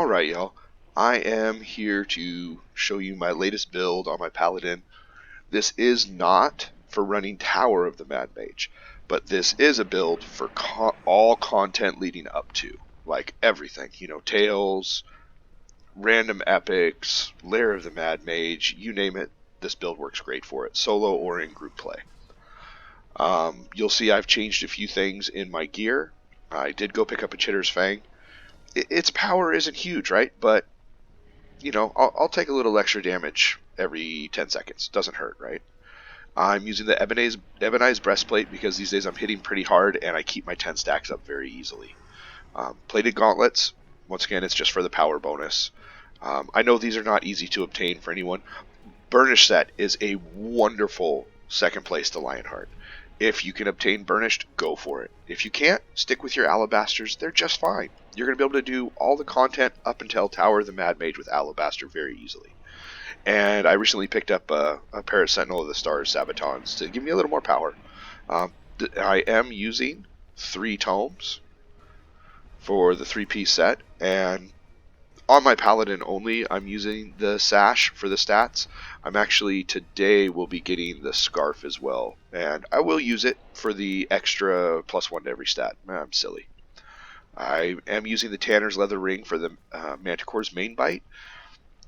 Alright, y'all. I am here to show you my latest build on my Paladin. This is not for running Tower of the Mad Mage, but this is a build for all content leading up to. Like everything, you know, Tales, random epics, Lair of the Mad Mage, you name it, this build works great for it, solo or in group play. You'll see I've changed a few things in my gear. I did go pick up a Chitter's Fang. Its power isn't huge, right? But, you know, I'll take a little extra damage every 10 seconds. Doesn't hurt, right? I'm using the Ebonized Breastplate because these days I'm hitting pretty hard and I keep my 10 stacks up very easily. Plated Gauntlets, once again, it's just for the power bonus. I know these are not easy to obtain for anyone. Burnished set is a wonderful second place to Lionheart. If you can obtain Burnished, go for it. If you can't, stick with your Alabasters. They're just fine. You're going to be able to do all the content up until Tower of the Mad Mage with Alabaster very easily. And I recently picked up a pair of Sentinel of the Stars Sabatons to give me a little more power. I am using 3 tomes for the 3-piece set, and on my Paladin only, I'm using the Sash for the stats. I'm actually, today, will be getting the Scarf as well. And I will use it for the extra +1 to every stat. I'm silly. I am using the Tanner's Leather Ring for the Manticore's Main Bite.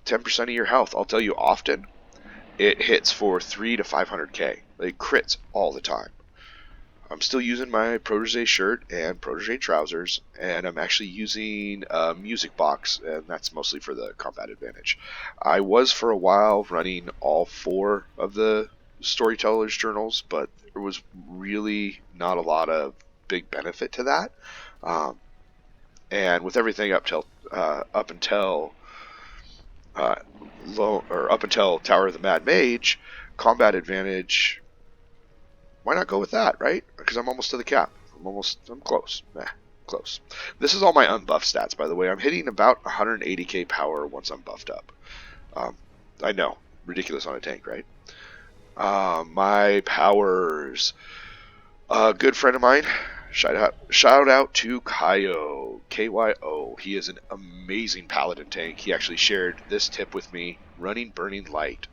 10% of your health. I'll tell you often, it hits for 3 to 500k. It crits all the time. I'm still using my Protege shirt and Protege trousers, and I'm actually using a music box, and that's mostly for the combat advantage. I was for a while running all 4 of the Storyteller's journals, but there was really not a lot of big benefit to that. And with everything up until Tower of the Mad Mage, combat advantage. Why not go with that, right? Because I'm almost to the cap. I'm close. Close. This is all my unbuffed stats, by the way. I'm hitting about 180k power once I'm buffed up. I know, ridiculous on a tank, right? My powers. A good friend of mine. Shout out to Kyo. Kyo. He is an amazing Paladin tank. He actually shared this tip with me, running Burning Light.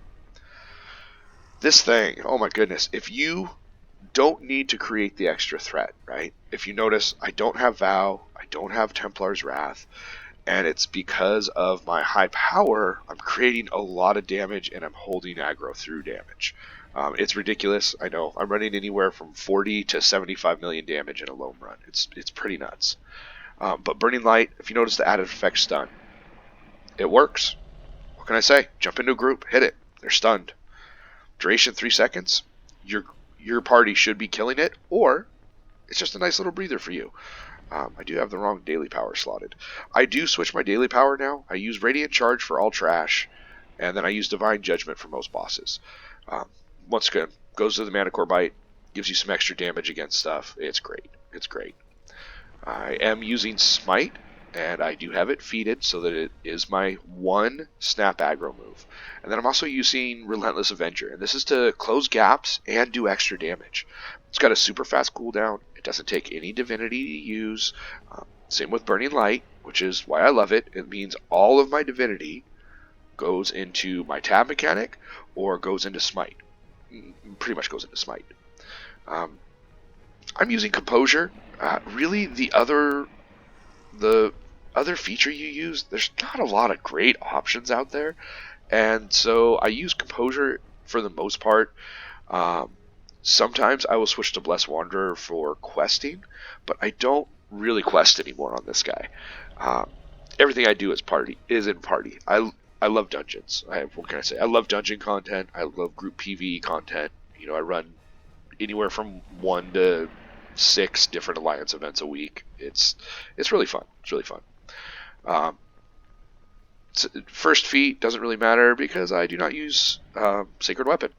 This thing, oh my goodness, if you don't need to create the extra threat, right? If you notice, I don't have Vow, I don't have Templar's Wrath, and it's because of my high power, I'm creating a lot of damage and I'm holding aggro through damage. It's ridiculous, I know. I'm running anywhere from 40 to 75 million damage in a LoMM run. It's pretty nuts. But Burning Light, if you notice the added effect stun, it works. What can I say? Jump into a group, hit it. They're stunned. Duration 3 seconds. Your party should be killing it, or it's just a nice little breather for you. I do have the wrong daily power slotted. I do switch my daily power now. I use Radiant Charge for all trash, and then I use Divine Judgment for most bosses. Once again, goes to the Manticore Bite, gives you some extra damage against stuff. It's great. It's great. I am using Smite, and I do have it feeded so that it is my 1 snap aggro move. And then I'm also using Relentless Avenger, and this is to close gaps and do extra damage. It's got a super fast cooldown. It doesn't take any divinity to use. Same with Burning Light, which is why I love it. It means all of my divinity goes into my tab mechanic or goes into Smite. Pretty much goes into Smite. I'm using Composure. Really, the other feature you use, there's not a lot of great options out there, and so I use Composure for the most part. Sometimes I will switch to Blessed Wanderer for questing, but I don't really quest anymore on this guy. Everything I do is in party. I love dungeons. What can I say? I love dungeon content. I love group PvE content. You know, I run anywhere from 1 to 6 different Alliance events a week. It's really fun. It's really fun. First feat doesn't really matter because I do not use Sacred Weapon.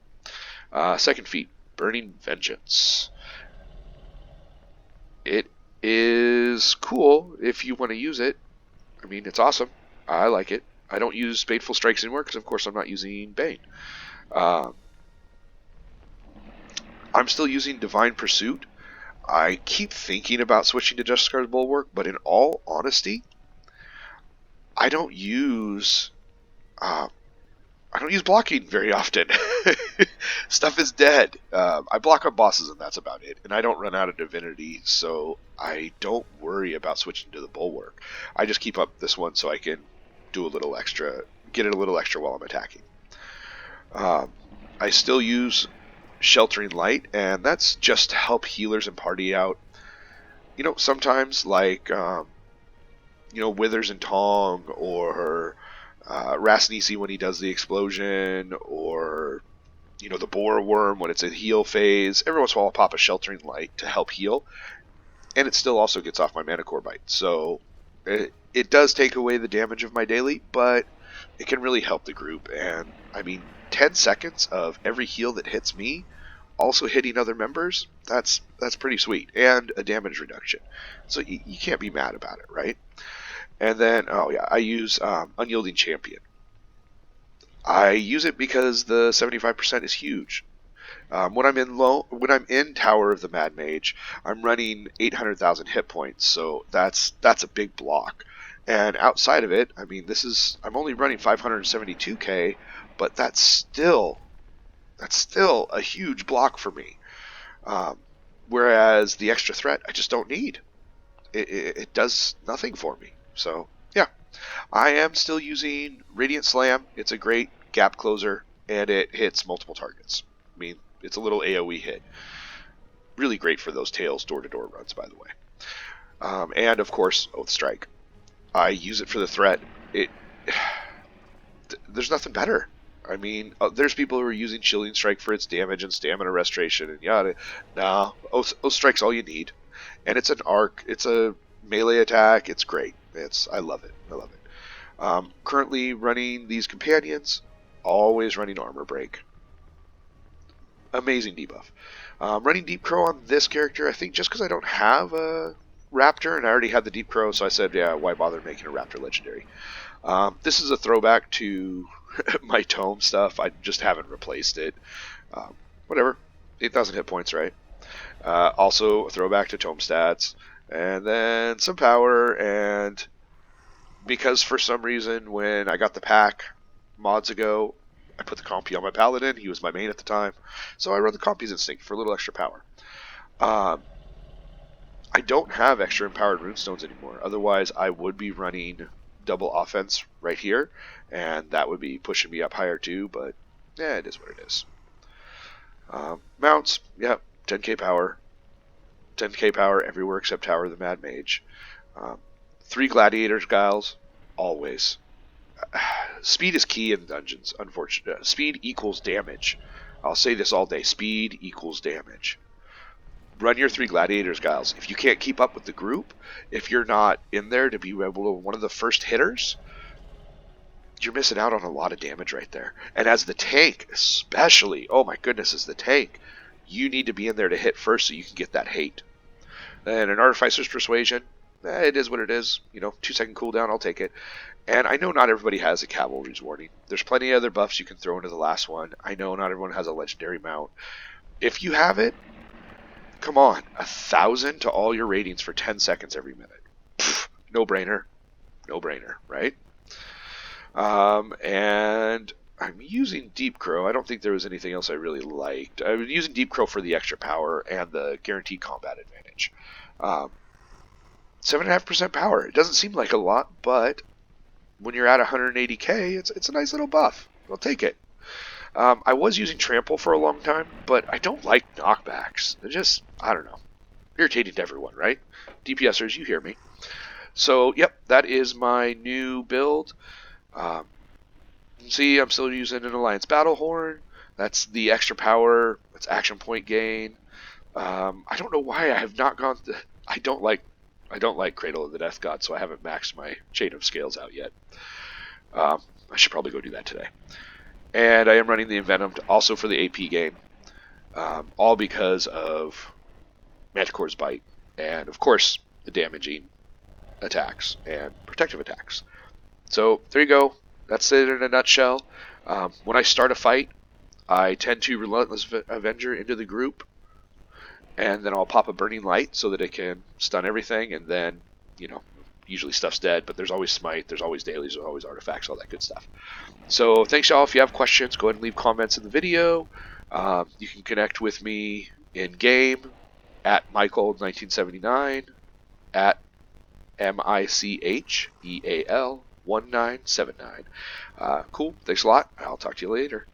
Second feat, Burning Vengeance. It is cool if you want to use it. I mean, it's awesome. I like it. I don't use Baneful Strikes anymore because, of course, I'm not using Bane. I'm still using Divine Pursuit. I keep thinking about switching to Justicar's Bulwark, but in all honesty, I don't use blocking very often. Stuff is dead. I block on bosses and that's about it. And I don't run out of divinity, so I don't worry about switching to the bulwark. I just keep up this one so I can do a little extra, get it a little extra while I'm attacking. I still use Sheltering Light, and that's just to help healers and party out. You know, sometimes like Withers and Tong, or Rasnisi when he does the explosion, or the Boar Worm when it's a heal phase. Every once in a while I'll pop a Sheltering Light to help heal, and it still also gets off my Mana Core Bite. So it does take away the damage of my daily, but it can really help the group. And I mean, 10 seconds of every heal that hits me also hitting other members, that's pretty sweet, and a damage reduction. So you can't be mad about it, right? And then, I use Unyielding Champion. I use it because the 75% is huge. When I'm in Tower of the Mad Mage, I'm running 800,000 hit points, so that's a big block. And outside of it, I mean, I'm only running 572k, but that's still a huge block for me. Whereas the extra threat, I just don't need. It does nothing for me. So yeah, I am still using Radiant Slam. It's a great gap closer, and it hits multiple targets. I mean, it's a little AoE hit. Really great for those tails door-to-door runs, by the way. And of course, Oath Strike. I use it for the threat. There's nothing better. I mean, there's people who are using Chilling Strike for its damage and stamina restoration and yada. No, Oath Strike's all you need. And it's an arc. It's a melee attack. It's great. I love it. Currently running these companions. Always running Armor Break. Amazing debuff. Running Deep Crow on this character, I think just because I don't have a Raptor and I already had the Deep Crow, so I said, yeah, why bother making a Raptor legendary? This is a throwback to my Tome stuff. I just haven't replaced it. Whatever. 8,000 hit points, right? Also a throwback to Tome stats. And then some power, and because for some reason when I got the pack mods ago, I put the Compy on my Paladin. He was my main at the time. So I run the Compy's Instinct for a little extra power. I don't have extra empowered runestones anymore. Otherwise, I would be running double offense right here, and that would be pushing me up higher too, but yeah, it is what it is. Mounts, yeah, 10k power. 10k power everywhere except Tower of the Mad Mage. 3 Gladiator's Guiles, always. Speed is key in dungeons, unfortunately. Speed equals damage. I'll say this all day. Speed equals damage. Run your 3 Gladiator's Guiles. If you can't keep up with the group, if you're not in there to be able to one of the first hitters, you're missing out on a lot of damage right there. And as the tank, especially, oh my goodness, as the tank, you need to be in there to hit first so you can get that hate. And an Artificer's Persuasion, it is what it is. 2-second cooldown, I'll take it. And I know not everybody has a Cavalry's Warning. There's plenty of other buffs you can throw into the last one. I know not everyone has a legendary mount. If you have it, come on, 1,000 to all your ratings for 10 seconds every minute. No brainer, right? And I'm using Deep Crow. I don't think there was anything else I really liked. I was using Deep Crow for the extra power and the guaranteed combat advantage. 7.5% power. It doesn't seem like a lot, but when you're at 180k, it's a nice little buff. I'll take it. I was using Trample for a long time, but I don't like knockbacks. They're just, I don't know, irritating to everyone, right? DPSers, you hear me. So, yep, that is my new build. See, I'm still using an Alliance Battlehorn. That's the extra power. That's action point gain. I don't know why I have not gone to... I don't like Cradle of the Death God, so I haven't maxed my Chain of Scales out yet. I should probably go do that today. And I am running the Envenomed also for the AP game. All because of Manticore's Bite. And, of course, the damaging attacks and protective attacks. So, there you go. That's it in a nutshell. When I start a fight, I tend to Relentless Avenger into the group. And then I'll pop a Burning Light so that it can stun everything. And then, usually stuff's dead, but there's always smite, there's always dailies, there's always artifacts, all that good stuff. So thanks y'all. If you have questions, go ahead and leave comments in the video. You can connect with me in game at Michael1979 at MICHEAL1979. Cool. Thanks a lot. I'll talk to you later.